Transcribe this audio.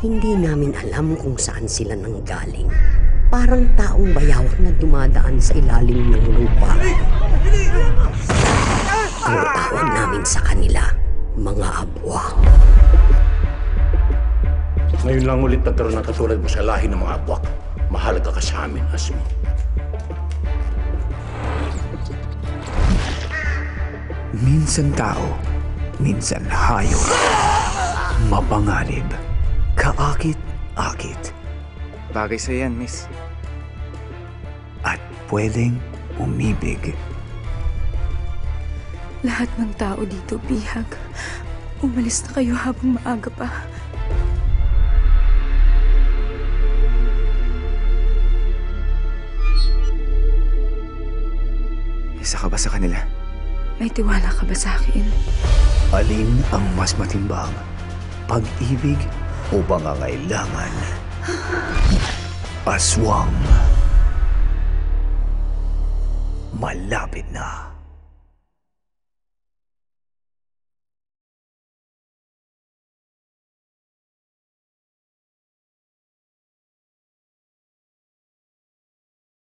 Hindi namin alam kung saan sila nanggaling. Parang taong bayawak na dumadaan sa ilalim ng lupa. Ang tawag namin sa kanila, mga abwak. Ngayon lang ulit nagkaroon ng katulad mo sa lahi ng mga abwak. Mahalaga ka sa amin, Asmi. Minsan tao, minsan hayop. Mapanganib, kaakit-akit. Bagay sa yan, miss. At pwedeng umibig. Lahat ng tao dito, bihag. Umalis na kayo habang maaga pa. Isa ka ba sa kanila? May tiwala ka ba sa akin? Alin ang mas matimbang? Pag-ibig o pangangailangan? Aswang. Malapit na.